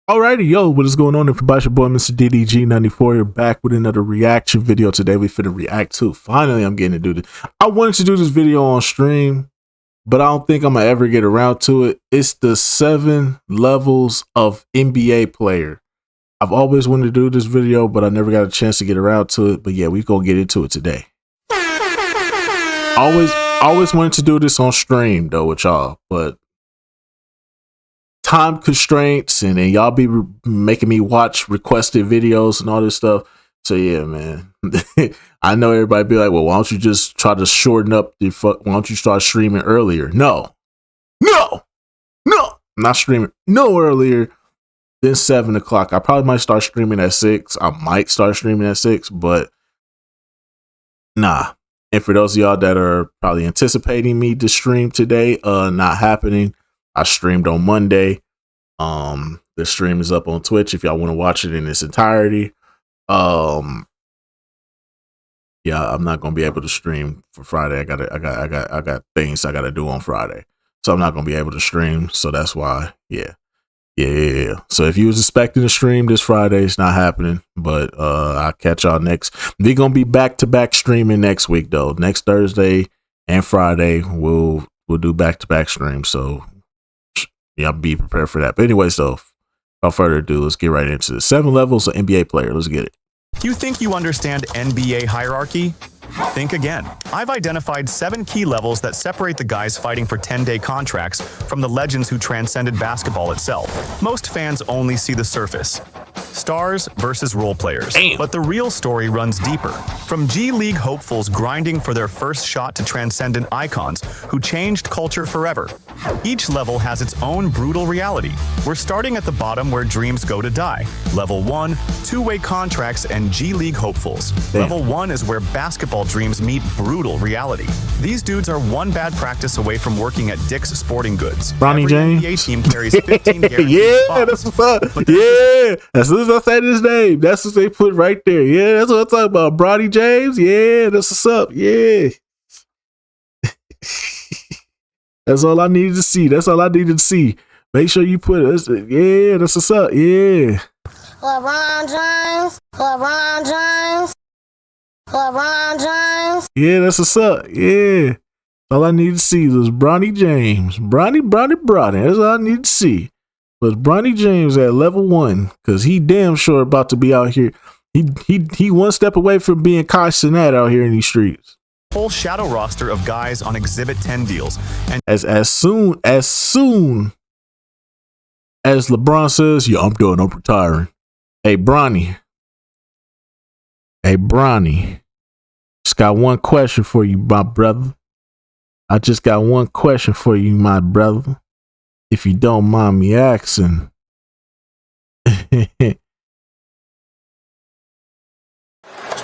Alrighty, yo, what is going on, everybody? It's your boy, Mr. DDG94. You're back with another reaction video. Today, we finna react to. Finally, I'm getting to do this. I wanted to do this video on stream, but I don't think I'm gonna ever get around to it. It's the 7 levels of NBA player. I've always wanted to do this video, but I never got a chance to get around to it. But yeah, we gonna get into it today. Always wanted to do this on stream though with y'all, but time constraints and then y'all be making me watch requested videos and all this stuff. So yeah, man. I know everybody be like, well, why don't you just try to shorten up why don't you start streaming earlier? No, I'm not streaming no earlier than 7 o'clock. I probably might start streaming at 6. I might start streaming at 6, but nah. And for those of y'all that are probably anticipating me to stream today, not happening. I streamed on Monday. The stream is up on Twitch if y'all want to watch it in its entirety. Yeah, I'm not gonna be able to stream for Friday. I got things I gotta do on Friday, so I'm not gonna be able to stream. So that's why, yeah. So if you was expecting to stream this Friday, it's not happening. But I'll catch y'all next. We're gonna be back to back streaming next week though. Next Thursday and Friday, we'll do back to back streams. So yeah, be prepared for that. But anyways, though, without further ado, let's get right into the 7 levels of NBA player. Let's get it. You think you understand NBA hierarchy? Think again. I've identified 7 key levels that separate the guys fighting for 10-day contracts from the legends who transcended basketball itself. Most fans only see the surface. Stars versus role players. But the real story runs deeper. From G League hopefuls grinding for their first shot to transcendent icons who changed culture forever. Each level has its own brutal reality. We're starting at the bottom where dreams go to die. Level 1, two-way contracts and G League hopefuls. Level 1 is where basketball dreams meet brutal reality. These dudes are one bad practice away from working at Dick's Sporting Goods. Bronny James. NBA team carries 15 guaranteed yeah, spots. that's what's up. Yeah, as soon as I said his name, that's what they put right there. Yeah, that's what I'm talking about. Bronny James. Yeah, that's what's up. Yeah. That's all I needed to see. That's all I needed to see. Make sure you put it. Yeah, that's what's up. Yeah. LeBron James. LeBron James. LeBron James. Yeah, that's what's up. Yeah. All I need to see was Bronny James. Bronny. That's all I need to see. Was Bronny James at level 1. Because he damn sure about to be out here. He one step away from being Kai Cenat out here in these streets. Whole shadow roster of guys on Exhibit 10 deals. And as soon as LeBron says, yeah, I'm done, I'm retiring. Hey, Bronny. Just got one question for you, my brother. I just got one question for you, my brother. If you don't mind me asking. Just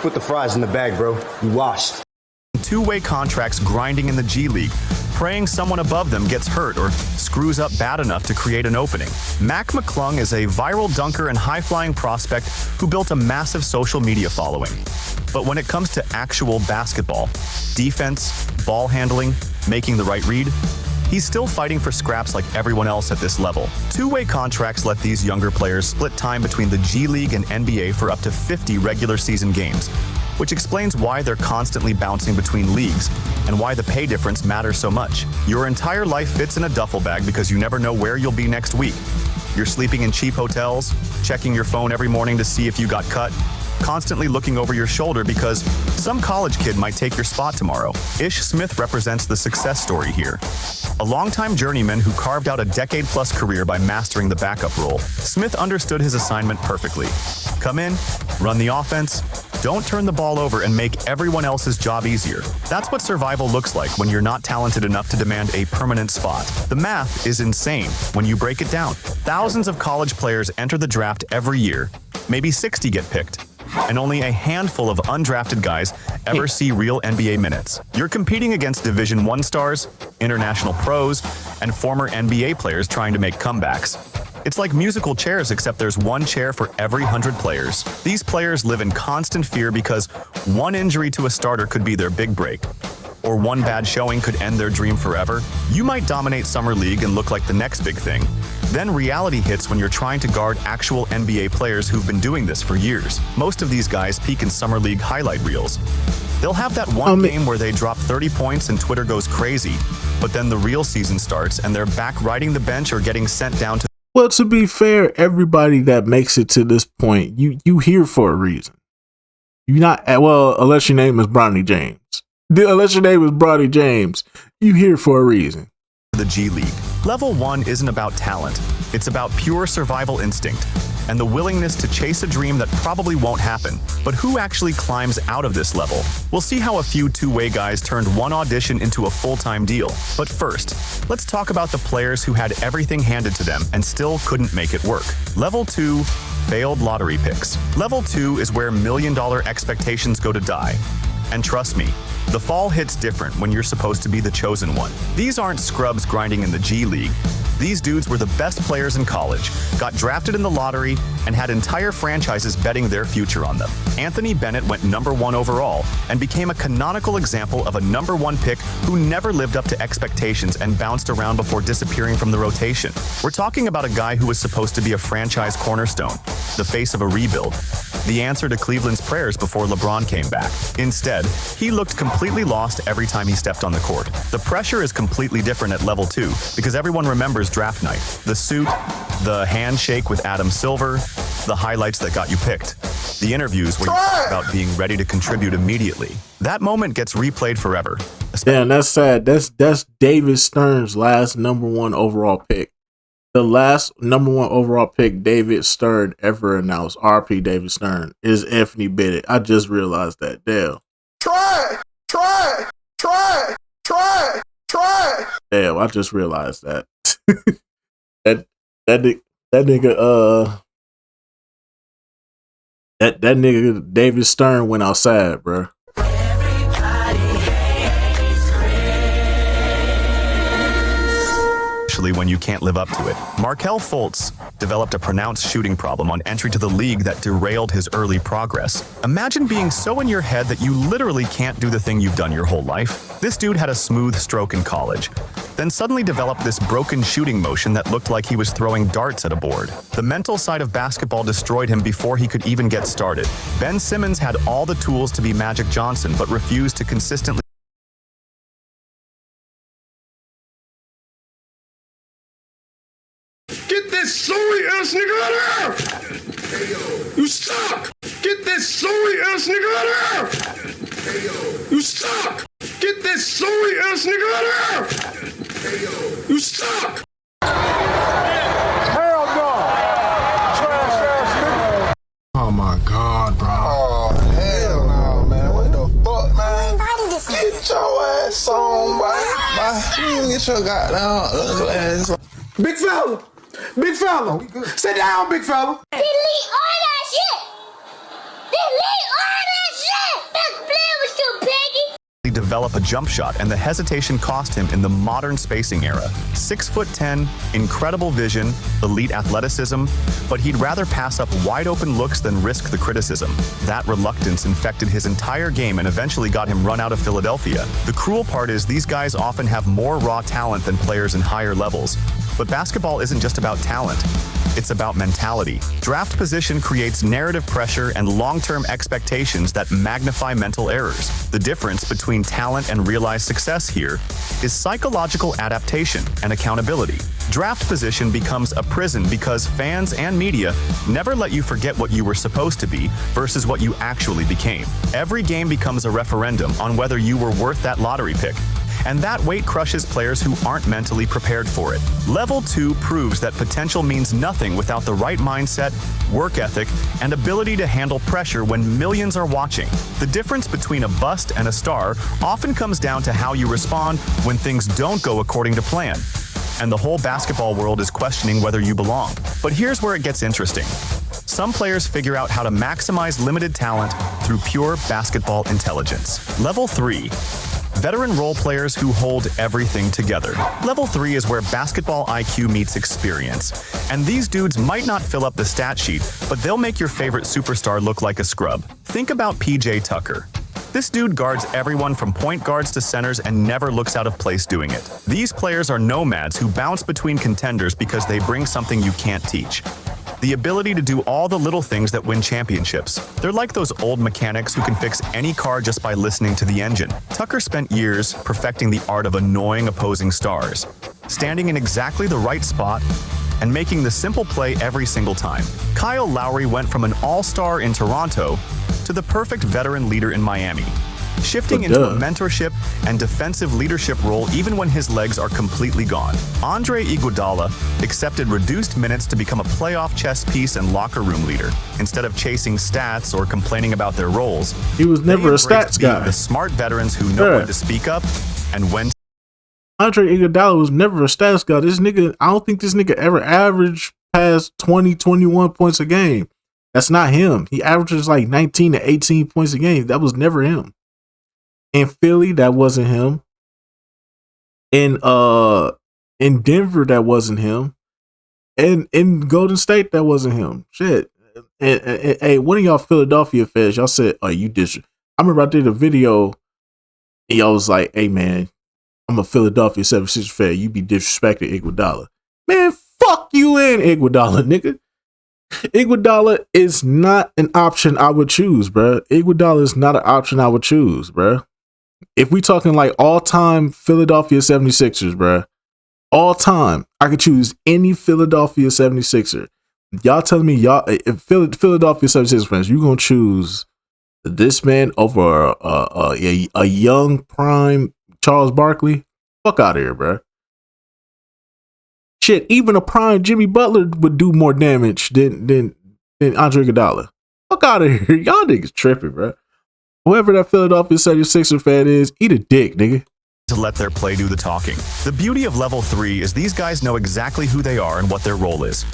put the fries in the bag, bro. You washed. Two-way contracts grinding in the G League, praying someone above them gets hurt or screws up bad enough to create an opening. Mac McClung is a viral dunker and high-flying prospect who built a massive social media following. But when it comes to actual basketball, defense, ball handling, making the right read, he's still fighting for scraps like everyone else at this level. Two-way contracts let these younger players split time between the G League and NBA for up to 50 regular season games, which explains why they're constantly bouncing between leagues and why the pay difference matters so much. Your entire life fits in a duffel bag because you never know where you'll be next week. You're sleeping in cheap hotels, checking your phone every morning to see if you got cut, constantly looking over your shoulder because some college kid might take your spot tomorrow. Ish Smith represents the success story here. A longtime journeyman who carved out a decade-plus career by mastering the backup role, Smith understood his assignment perfectly. Come in, run the offense, don't turn the ball over and make everyone else's job easier. That's what survival looks like when you're not talented enough to demand a permanent spot. The math is insane when you break it down. Thousands of college players enter the draft every year. Maybe 60 get picked. And only a handful of undrafted guys ever see real NBA minutes. You're competing against Division I stars, international pros, and former NBA players trying to make comebacks. It's like musical chairs, except there's one chair for every 100 players. These players live in constant fear because one injury to a starter could be their big break, or one bad showing could end their dream forever. You might dominate Summer League and look like the next big thing. Then reality hits when you're trying to guard actual NBA players who've been doing this for years. Most of these guys peak in Summer League highlight reels. They'll have that one game where they drop 30 points and Twitter goes crazy, but then the real season starts and they're back riding the bench or getting sent down to... Well, to be fair, everybody that makes it to this point, you here for a reason. You're not, well, unless your name is Bronny James. Unless your name is Bronny James, you here for a reason. The G League. Level 1 isn't about talent. It's about pure survival instinct and the willingness to chase a dream that probably won't happen. But who actually climbs out of this level? We'll see how a few two-way guys turned one audition into a full-time deal. But first, let's talk about the players who had everything handed to them and still couldn't make it work. Level 2, failed lottery picks. Level 2 is where million-dollar expectations go to die. And trust me, the fall hits different when you're supposed to be the chosen one. These aren't scrubs grinding in the G League. These dudes were the best players in college, got drafted in the lottery, and had entire franchises betting their future on them. Anthony Bennett went #1 overall and became a canonical example of a #1 pick who never lived up to expectations and bounced around before disappearing from the rotation. We're talking about a guy who was supposed to be a franchise cornerstone, the face of a rebuild, the answer to Cleveland's prayers before LeBron came back. Instead, he looked completely lost every time he stepped on the court. The pressure is completely different at level 2 because everyone remembers draft night. The suit, the handshake with Adam Silver, the highlights that got you picked. The interviews where you talk about being ready to contribute immediately. That moment gets replayed forever. Damn, that's sad. That's David Stern's last #1 overall pick. The last #1 overall pick David Stern ever announced, RP David Stern, is Anthony Bennett. I just realized that. Damn. Try. Damn, I just realized that. that nigga David Stern went outside, bro. When you can't live up to it. Markelle Fultz developed a pronounced shooting problem on entry to the league that derailed his early progress. Imagine being so in your head that you literally can't do the thing you've done your whole life. This dude had a smooth stroke in college, then suddenly developed this broken shooting motion that looked like he was throwing darts at a board. The mental side of basketball destroyed him before he could even get started. Ben Simmons had all the tools to be Magic Johnson, but refused to consistently Get this sorry ass nigga out of here! You suck! Get this sorry ass nigga out of here! You suck! Get this sorry ass nigga out of here! You suck! Hell no! Trash ass nigga! Oh my god, bro. Oh, hell no, man. What the fuck, man? Get your ass on, boy. You get your goddamn ass on. Big fella! Big fella! Sit down, big fella! Delete all that shit! Delete all that shit! Let's play with you, piggy! develop a jump shot, and the hesitation cost him in the modern spacing era. 6'10", incredible vision, elite athleticism, but he'd rather pass up wide-open looks than risk the criticism. That reluctance infected his entire game and eventually got him run out of Philadelphia. The cruel part is these guys often have more raw talent than players in higher levels. But basketball isn't just about talent. It's about mentality. Draft position creates narrative pressure and long-term expectations that magnify mental errors. The difference between talent and realized success here is psychological adaptation and accountability. Draft position becomes a prison because fans and media never let you forget what you were supposed to be versus what you actually became. Every game becomes a referendum on whether you were worth that lottery pick. And that weight crushes players who aren't mentally prepared for it. Level 2 proves that potential means nothing without the right mindset, work ethic, and ability to handle pressure when millions are watching. The difference between a bust and a star often comes down to how you respond when things don't go according to plan. And the whole basketball world is questioning whether you belong. But here's where it gets interesting. Some players figure out how to maximize limited talent through pure basketball intelligence. Level 3. Veteran role players who hold everything together. Level 3 is where basketball IQ meets experience. And these dudes might not fill up the stat sheet, but they'll make your favorite superstar look like a scrub. Think about PJ Tucker. This dude guards everyone from point guards to centers and never looks out of place doing it. These players are nomads who bounce between contenders because they bring something you can't teach. The ability to do all the little things that win championships. They're like those old mechanics who can fix any car just by listening to the engine. Tucker spent years perfecting the art of annoying opposing stars, standing in exactly the right spot and making the simple play every single time. Kyle Lowry went from an all-star in Toronto to the perfect veteran leader in Miami, shifting into a mentorship and defensive leadership role even when his legs are completely gone. Andre Iguodala accepted reduced minutes to become a playoff chess piece and locker room leader. Instead of chasing stats or complaining about their roles, he was never a stats guy. The smart veterans who know when to speak up and when to. Andre Iguodala was never a stats guy. This nigga, I don't think this nigga ever averaged past 20, 21 points a game. That's not him. He averages like 19 to 18 points a game. That was never him. In Philly, that wasn't him. In Denver, that wasn't him. And in Golden State, that wasn't him. Shit. And hey, one of y'all Philadelphia fans, y'all said, "Oh, you did." I remember I did a video, and y'all was like, "Hey, man, I'm a Philadelphia 76ers fan. You be disrespecting Iguodala." Man, fuck you and Iguodala, nigga. Iguodala is not an option I would choose, bruh. Iguodala is not an option I would choose, bruh. If we talking like all-time Philadelphia 76ers, bruh, all time, I could choose any Philadelphia 76er. Y'all telling me if Philadelphia 76ers fans, you gonna choose this man over a young prime Charles Barkley? Fuck out of here, bruh. Shit, even a prime Jimmy Butler would do more damage than Andre Iguodala. Fuck out of here. Y'all niggas tripping, bro. Whoever that Philadelphia 76er fan is, eat a dick, nigga. To let their play do the talking. The beauty of level 3 is these guys know exactly who they are and what their role is.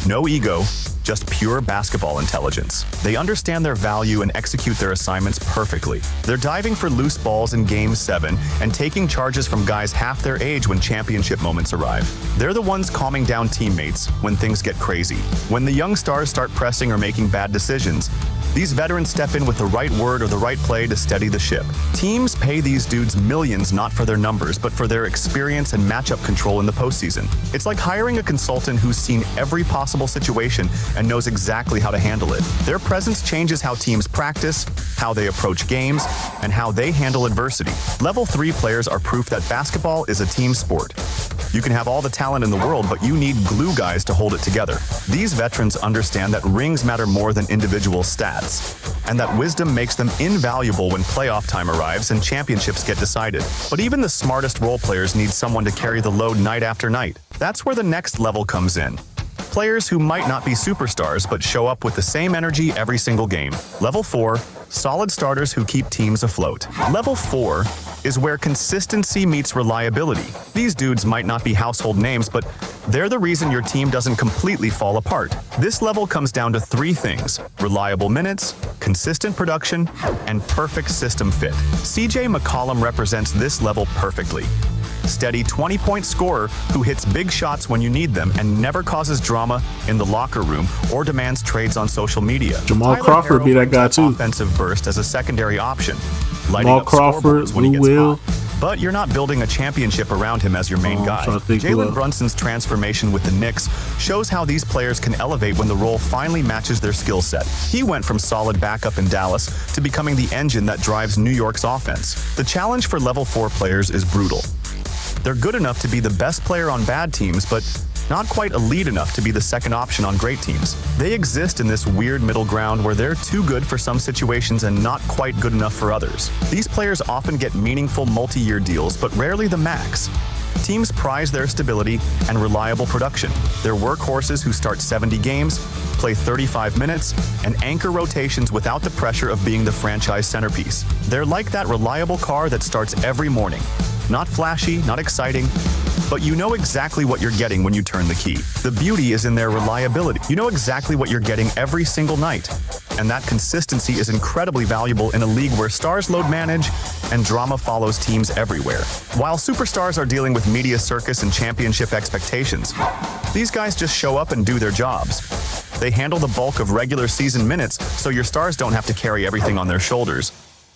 No ego, just pure basketball intelligence. They understand their value and execute their assignments perfectly. They're diving for loose balls in Game 7 and taking charges from guys half their age when championship moments arrive. They're the ones calming down teammates when things get crazy. When the young stars start pressing or making bad decisions, these veterans step in with the right word or the right play to steady the ship. Teams pay these dudes millions not for their numbers, but for their experience and matchup control in the postseason. It's like hiring a consultant who's seen every possible situation and knows exactly how to handle it. Their presence changes how teams practice, how they approach games, and how they handle adversity. Level 3 players are proof that basketball is a team sport. You can have all the talent in the world, but you need glue guys to hold it together. These veterans understand that rings matter more than individual stats, and that wisdom makes them invaluable when playoff time arrives and championships get decided. But even the smartest role players need someone to carry the load night after night. That's where the next level comes in. Players who might not be superstars but show up with the same energy every single game. Level 4, solid starters who keep teams afloat. Level 4 is where consistency meets reliability. These dudes might not be household names, but they're the reason your team doesn't completely fall apart. This level comes down to 3 things: reliable minutes, consistent production, and perfect system fit. CJ McCollum represents this level perfectly. Steady 20-point scorer who hits big shots when you need them and never causes drama in the locker room or demands trades on social media. Jamal Crawford be that guy too. Offensive burst as a secondary option. Jamal Crawford, Lou Will. But you're not building a championship around him as your main guy. Jalen Brunson's transformation with the Knicks shows how these players can elevate when the role finally matches their skill set. He went from solid backup in Dallas to becoming the engine that drives New York's offense. The challenge for level 4 players is brutal. They're good enough to be the best player on bad teams, but not quite elite enough to be the second option on great teams. They exist in this weird middle ground where they're too good for some situations and not quite good enough for others. These players often get meaningful multi-year deals, but rarely the max. Teams prize their stability and reliable production. They're workhorses who start 70 games, play 35 minutes, and anchor rotations without the pressure of being the franchise centerpiece. They're like that reliable car that starts every morning. Not flashy, not exciting, but you know exactly what you're getting when you turn the key. The beauty is in their reliability. You know exactly what you're getting every single night. And that consistency is incredibly valuable in a league where stars load manage and drama follows teams everywhere. While superstars are dealing with media circus and championship expectations, these guys just show up and do their jobs. They handle the bulk of regular season minutes, so your stars don't have to carry everything on their shoulders.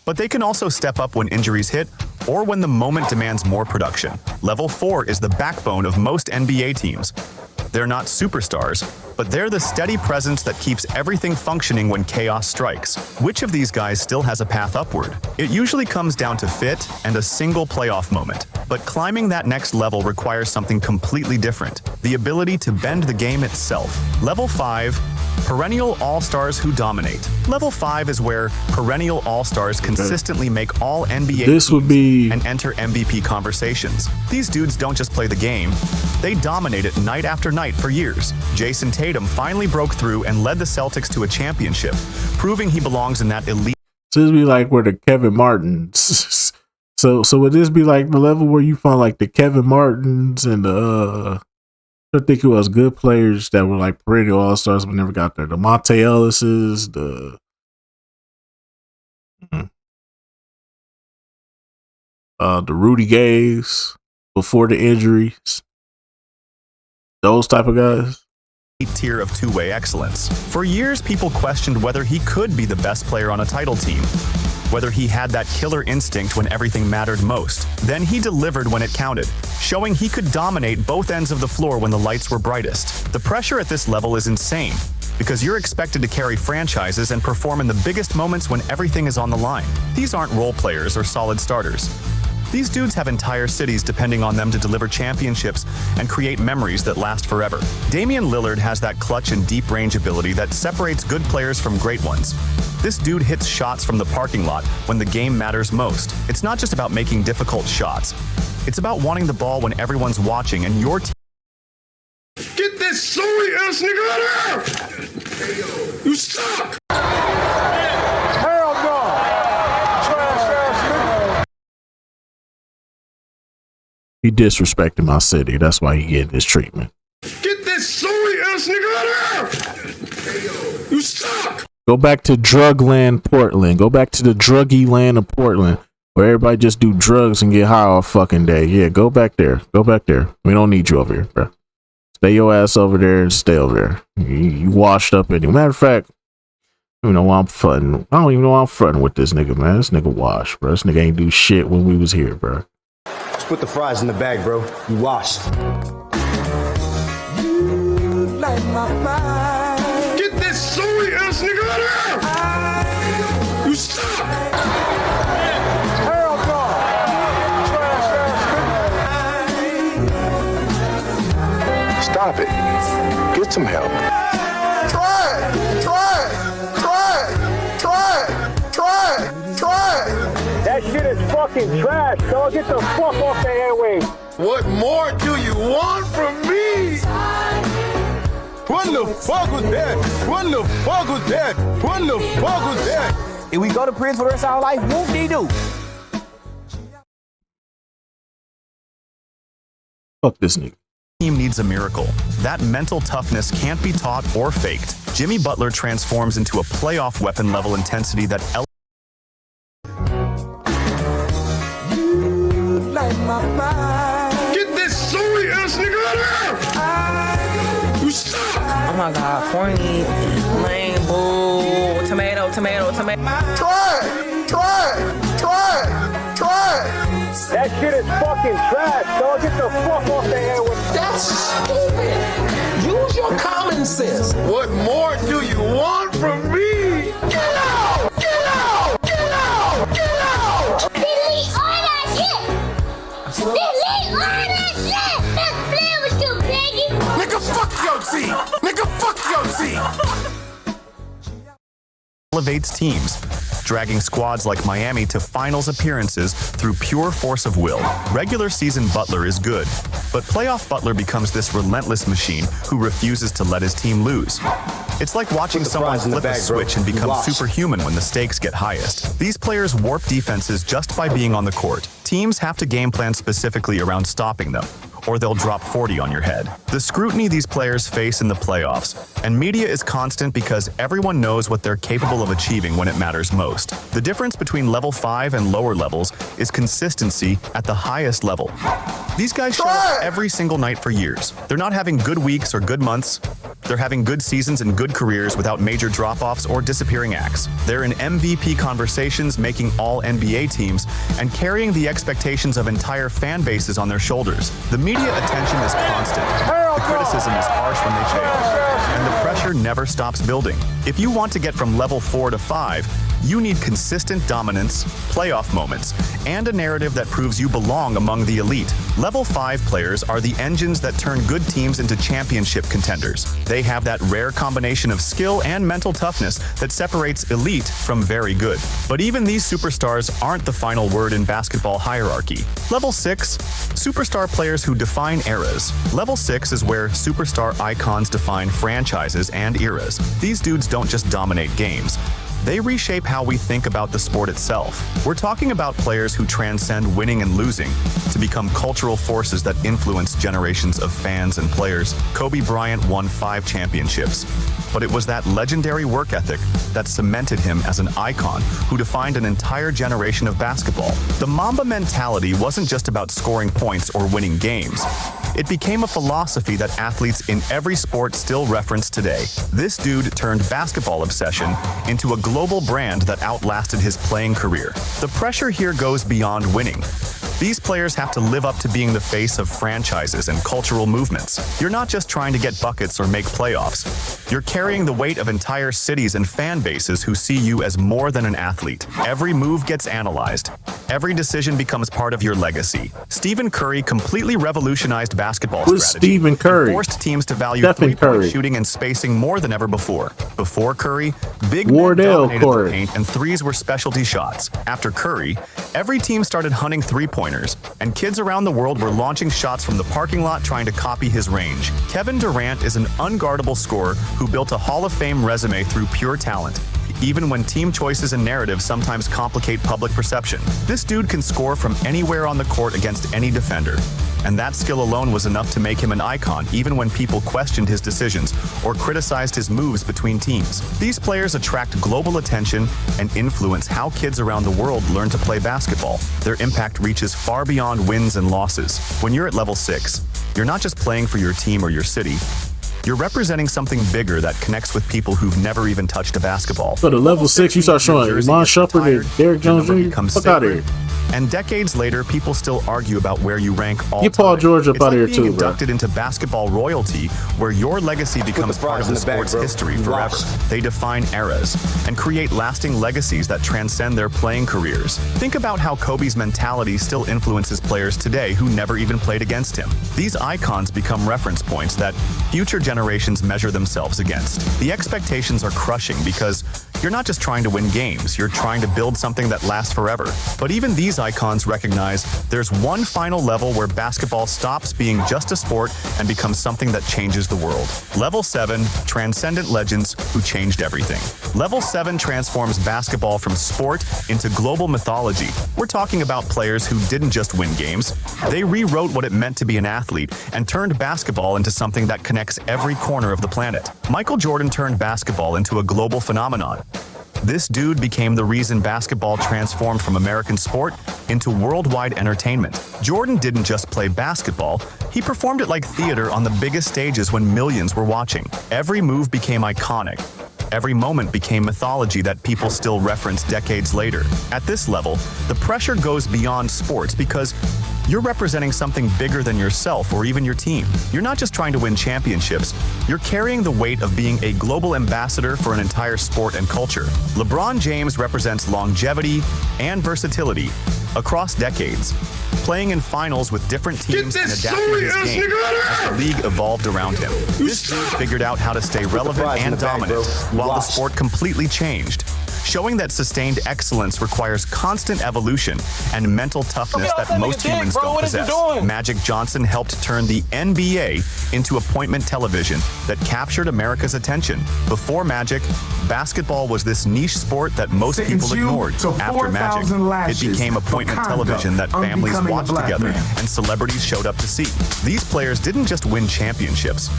But they can also step up when injuries hit or when the moment demands more production. Level 4 is the backbone of most NBA teams. They're not superstars, but they're the steady presence that keeps everything functioning when chaos strikes. Which of these guys still has a path upward? It usually comes down to fit and a single playoff moment. But climbing that next level requires something completely different: the ability to bend the game itself. Level 5, perennial all-stars who dominate. Level 5 is where perennial all-stars consistently make all NBA This would be and enter MVP conversations. These dudes don't just play the game, they dominate it night after night for years. Jason Tatum finally broke through and led the Celtics to a championship, proving he belongs in that elite. So this be like where the Kevin Martins. So would this be like the level where you find like the Kevin Martins and the I think it was good players that were like perennial all stars but never got there. The Monte Ellis's, the Rudy Gays before the injuries. Those type of guys. Tier of two-way excellence. For years, people questioned whether he could be the best player on a title team, whether he had that killer instinct when everything mattered most. Then he delivered when it counted, showing he could dominate both ends of the floor when the lights were brightest. The pressure at this level is insane, because you're expected to carry franchises and perform in the biggest moments when everything is on the line. These aren't role players or solid starters. These dudes have entire cities depending on them to deliver championships and create memories that last forever. Damian Lillard has that clutch and deep range ability that separates good players from great ones. This dude hits shots from the parking lot when the game matters most. It's not just about making difficult shots. It's about wanting the ball when everyone's watching and your team. Get this sorry ass nigga out of here! You suck! Hell no! Trash ass nigga! He disrespected my city. That's why he getting this treatment. Get this sorry ass nigga out of here! You suck! Go back to Drugland, Portland. Go back to the druggy land of Portland, where everybody just do drugs and get high all fucking day. Yeah, go back there. Go back there. We don't need you over here, bro. Stay your ass over there and stay over there. You washed up anyway. Matter of fact, you know why I'm fronting. I don't even know why I'm fronting with this nigga, man. This nigga washed, bro. This nigga ain't do shit when we was here, bro. Just put the fries in the bag, bro. You washed. You like my fire. Get this sorry ass nigga out of here! You suck! Hell no! Trash ass nigga! Stop it. Get some help. Try it. That shit is fucking trash, dog. Get the fuck off the airwaves. What more do you want from me? What the fuck was that? What the fuck was that? What the fuck was that? If we go to prison for the rest of our life, whoop-de-doo. Fuck this nigga. Team needs a miracle. That mental toughness can't be taught or faked. Jimmy Butler transforms into a playoff weapon level intensity that Get this sorry ass nigga out of here! You suck! Oh my god, corny, lame, bull, tomato. Try it. That shit is fucking trash, dog. Get the fuck off the airwaves. That's stupid. Use your common sense. What more do you want from me? Get out! Delete all that shit! Delete all that shit! Let's play with you, piggy! Nigga, fuck your team! Nigga, fuck your team! elevates teams, dragging squads like Miami to finals appearances through pure force of will. Regular season Butler is good, but playoff Butler becomes this relentless machine who refuses to let his team lose. It's like watching someone flip a switch and become superhuman when the stakes get highest. These players warp defenses just by being on the court. Teams have to game plan specifically around stopping them, or they'll drop 40 on your head. The scrutiny these players face in the playoffs, and media is constant because everyone knows what they're capable of achieving when it matters most. The difference between level 5 and lower levels is consistency at the highest level. These guys show up every single night for years. They're not having good weeks or good months. They're having good seasons and good careers without major drop-offs or disappearing acts. They're in MVP conversations, making all NBA teams, and carrying the expectations of entire fan bases on their shoulders. The media attention is constant. The criticism is harsh when they fail, and the pressure never stops building. If you want to get from level 4 to 5, you need consistent dominance, playoff moments, and a narrative that proves you belong among the elite. Level 5 players are the engines that turn good teams into championship contenders. They have that rare combination of skill and mental toughness that separates elite from very good. But even these superstars aren't the final word in basketball hierarchy. Level 6, superstar players who define eras. Level 6 is where superstar icons define franchises and eras. These dudes don't just dominate games. They reshape how we think about the sport itself. We're talking about players who transcend winning and losing to become cultural forces that influence generations of fans and players. Kobe Bryant won 5 championships, but it was that legendary work ethic that cemented him as an icon who defined an entire generation of basketball. The Mamba mentality wasn't just about scoring points or winning games. It became a philosophy that athletes in every sport still reference today. This dude turned basketball obsession into a global brand that outlasted his playing career. The pressure here goes beyond winning. These players have to live up to being the face of franchises and cultural movements. You're not just trying to get buckets or make playoffs. You're carrying the weight of entire cities and fan bases who see you as more than an athlete. Every move gets analyzed. Every decision becomes part of your legacy. Stephen Curry completely revolutionized basketball Who's strategy. Stephen Curry? And forced teams to value Stephen three-point Curry. shooting and spacing more than ever before. Before Curry, big Wardell men dominated Curry. the paint and threes were specialty shots. After Curry, every team started hunting three-pointers, and kids around the world were launching shots from the parking lot trying to copy his range. Kevin Durant is an unguardable scorer who built a Hall of Fame resume through pure talent, even when team choices and narratives sometimes complicate public perception. This dude can score from anywhere on the court against any defender, and that skill alone was enough to make him an icon even when people questioned his decisions or criticized his moves between teams. These players attract global attention and influence how kids around the world learn to play basketball. Their impact reaches far beyond wins and losses. When you're at level 6, you're not just playing for your team or your city. You're representing something bigger that connects with people who've never even touched a basketball. So the level 6, you start showing Jersey Iman gets Shumpert retired, and Derrick your Jones number Jr. becomes Fuck out of sacred. here. And decades later, people still argue about where you rank all Get Paul time. George up It's out of like here being too, bro. inducted into basketball royalty, where your legacy becomes part of the fries in the bag, sport's bro. history You forever. lost. They define eras and create lasting legacies that transcend their playing careers. Think about how Kobe's mentality still influences players today who never even played against him. These icons become reference points that future generations measure themselves against. The expectations are crushing because you're not just trying to win games, you're trying to build something that lasts forever. But even these icons recognize there's one final level where basketball stops being just a sport and becomes something that changes the world. Level 7, transcendent legends who changed everything. Level 7 transforms basketball from sport into global mythology. We're talking about players who didn't just win games. They rewrote what it meant to be an athlete and turned basketball into something that connects every corner of the planet. Michael Jordan turned basketball into a global phenomenon. This dude became the reason basketball transformed from American sport into worldwide entertainment. Jordan didn't just play basketball, he performed it like theater on the biggest stages when millions were watching. Every move became iconic. Every moment became mythology that people still reference decades later. At this level, the pressure goes beyond sports because you're representing something bigger than yourself or even your team. You're not just trying to win championships, you're carrying the weight of being a global ambassador for an entire sport and culture. LeBron James represents longevity and versatility across decades, playing in finals with different teams and adapting his game as the league evolved around him. This dude figured out how to stay relevant fries in and the bag, dominant bro. You while the lost. sport completely changed, showing that sustained excellence requires constant evolution and mental toughness that most humans don't possess. Magic Johnson helped turn the NBA into appointment television that captured America's attention. Before Magic, basketball was this niche sport that most people ignored. After Magic, it became appointment television that families watched together and celebrities showed up to see. These players didn't just win championships.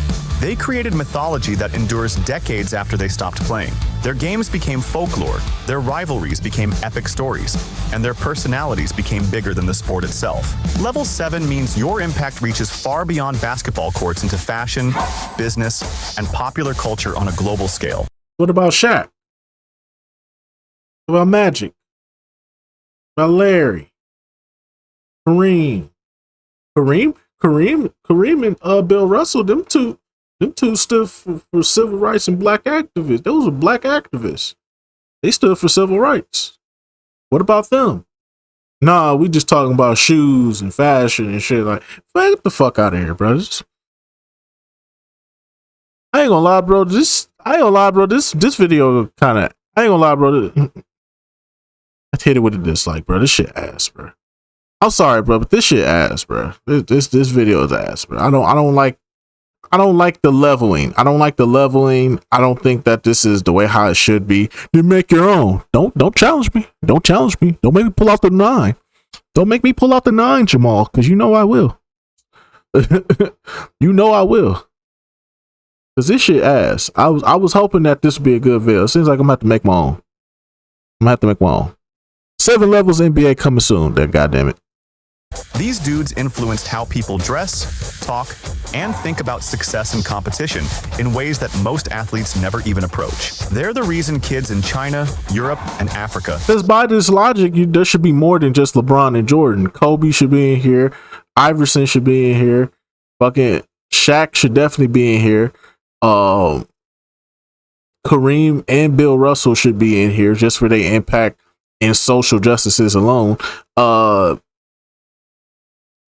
They created mythology that endures decades after they stopped playing. Their games became folklore, their rivalries became epic stories, and their personalities became bigger than the sport itself. Level 7 means your impact reaches far beyond basketball courts into fashion, business, and popular culture on a global scale. What about Shaq? What about Magic? What about Larry? Kareem and Bill Russell, them two stood for civil rights and black activists. Those were black activists. They stood for civil rights. What about them? Nah, we just talking about shoes and fashion and shit. Like, man, get the fuck out of here, bro. I ain't gonna lie, bro. This video kind of, I ain't gonna lie, bro. I hit it with a dislike, bro. This shit ass, bro. I'm sorry, bro, but this shit ass, bro. This video is ass, bro. I don't like the leveling. I don't like the leveling. I don't think that this is the way how it should be. You make your own. Don't challenge me. Don't challenge me. Don't make me pull out the 9. Don't make me pull out the 9, Jamal, because you know I will. You know I will. Because this shit ass. I was hoping that this would be a good video. It seems like I'm gonna have to make my own. I'm gonna have to make my own. 7 levels NBA coming soon. Then goddamn it. These dudes influenced how people dress, talk, and think about success and competition in ways that most athletes never even approach. They're the reason kids in China, Europe, and Africa. Because by this logic, there should be more than just LeBron and Jordan. Kobe should be in here. Iverson should be in here. Fucking Shaq should definitely be in here. Kareem and Bill Russell should be in here just for their impact in social justices alone.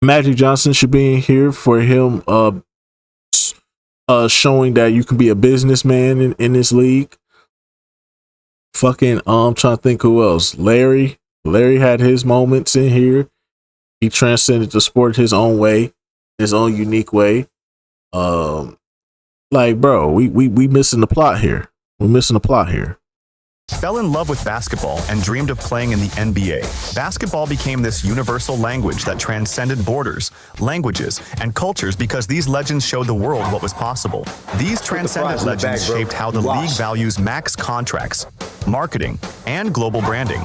Magic Johnson should be in here for him showing that you can be a businessman in this league. Fucking I'm trying to think who else. Larry had his moments in here. He transcended the sport his own way, his own unique way. Like, bro, we missing the plot here. We're missing the plot here. Fell in love with basketball and dreamed of playing in the NBA. Basketball became this universal language that transcended borders, languages, and cultures because these legends showed the world what was possible. These transcendent legends shaped how the league values max contracts, marketing, and global branding.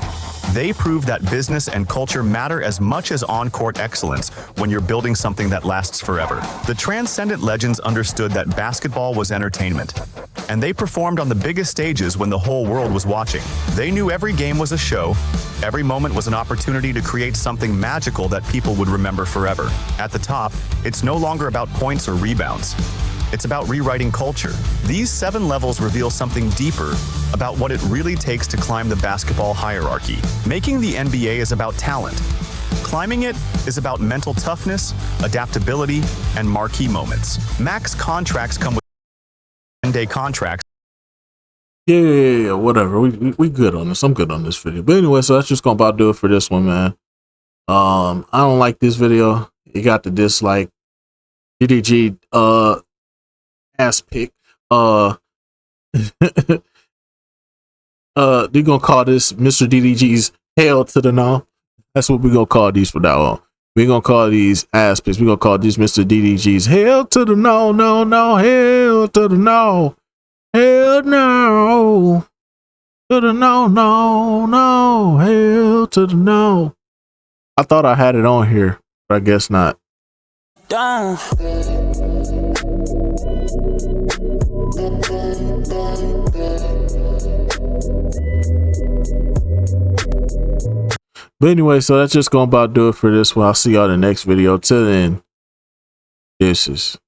They prove that business and culture matter as much as on-court excellence when you're building something that lasts forever. The transcendent legends understood that basketball was entertainment, and they performed on the biggest stages when the whole world was watching. They knew every game was a show, every moment was an opportunity to create something magical that people would remember forever. At the top, it's no longer about points or rebounds. It's about rewriting culture. These 7 levels reveal something deeper about what it really takes to climb the basketball hierarchy. Making the NBA is about talent. Climbing it is about mental toughness, adaptability, and marquee moments. Max contracts come with 10-day contracts. Yeah, whatever. We good on this. I'm good on this video. But anyway, so that's just gonna about do it for this one, man. I don't like this video. You got the dislike. DDG ass pick. They're gonna call this Mr. DDG's hell to the no. That's what we're gonna call these from now on. We're gonna call these ass picks. We're gonna call these Mr. DDG's hell to the no, no, no, hell to the no. Hell no. To the no, no, no, hell to the no. I thought I had it on here, but I guess not. Done. But anyway, so that's just gonna about do it for this one. I'll see y'all in the next video. Till then, deuces.